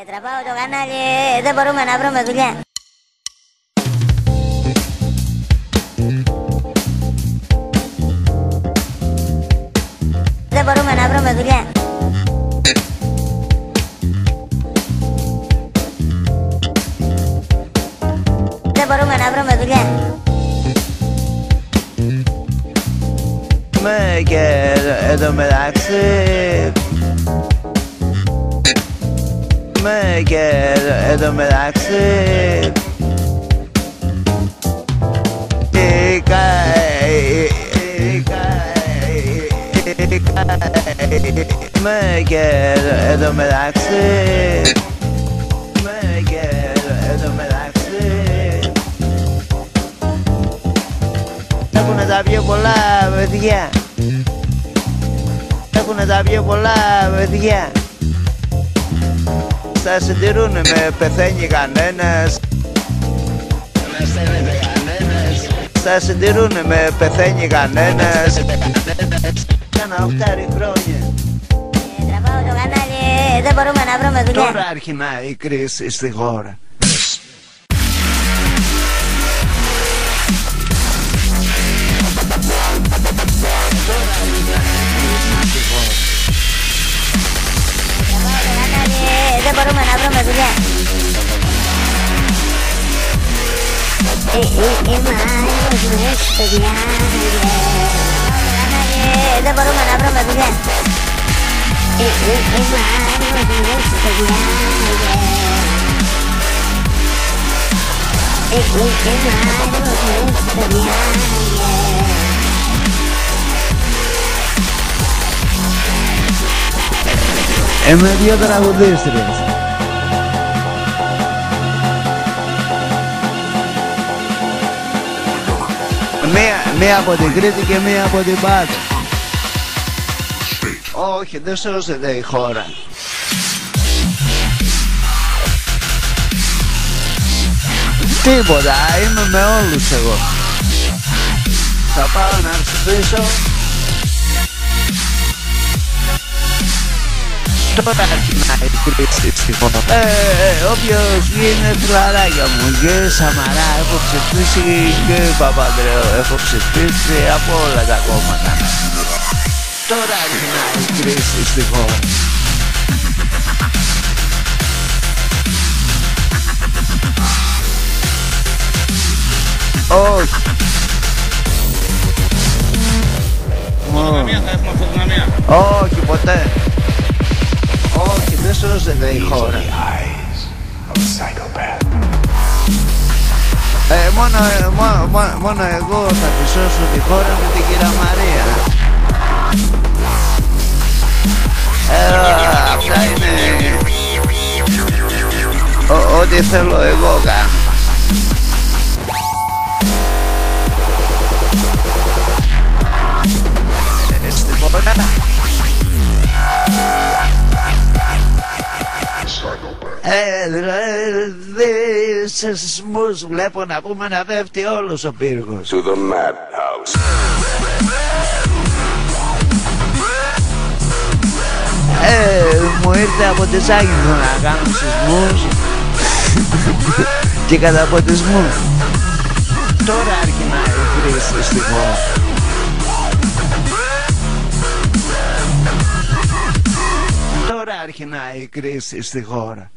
Τραβάω το κανάλι, δεν μπορούμε να βρούμε δουλειά. Δεν μπορούμε να βρούμε δουλειά. Δεν μπορούμε να βρούμε δουλειά. Και εδώ μεταξύ και εδώ μεταξύ και εδώ μεταξύ και εδώ μεταξύ έχουνε τα πιο πολλά παιδιά. Έχουνε τα πιο πολλά παιδιά. Θα συντηρούνε με πεθαίνει κανένας. Θα συντηρούνε με πεθαίνει κανένας. Κάνα 8 χρόνια. Τραβάω το κανάλι, δεν μπορούμε να βρούμε δουλειά. Τώρα αρχινάει η κρίση στη χώρα. Δεν μπορούμε να βρούμε δουλειά. Δεν μπορούμε να βρούμε δουλειά. Με δύο τραγουδίστριες. Μία από την Κρήτη και μία από την Πάτρα. Όχι, δεν σώζεται η χώρα. Τίποτα, είμαι με όλους εγώ. Θα πάω να ψηφίσω. Τώρα αρχινάει η κρίση στη χώρα. Όποιος είναι φιλαράκια μου και Σαμαρά έχω ψηφίσει και Παπανδρέου έχω ψηφίσει από όλα τα κόμματα. Τώρα αρχινάει η κρίση στη χώρα. Όχι. Φωτογραφία, θα έχουμε φωτογραφία. Όχι ποτέ. Όχι, δεν σώζεται η χώρα. Μόνο εγώ θα τη σώσω τη χώρα με την κυρία Μαρία. Αυτά είναι ό,τι θέλω εγώ κάνω. Στην χώρα σε σεισμούς βλέπω να πούμε να πέφτει όλος ο πύργος. To the madhouse. Μου ήρθε από τη Σάγινθο να κάνω σεισμούς και καταποντισμούς. Τώρα αρχινάει η κρίση στη χώρα. Τώρα αρχινάει η κρίση στη χώρα.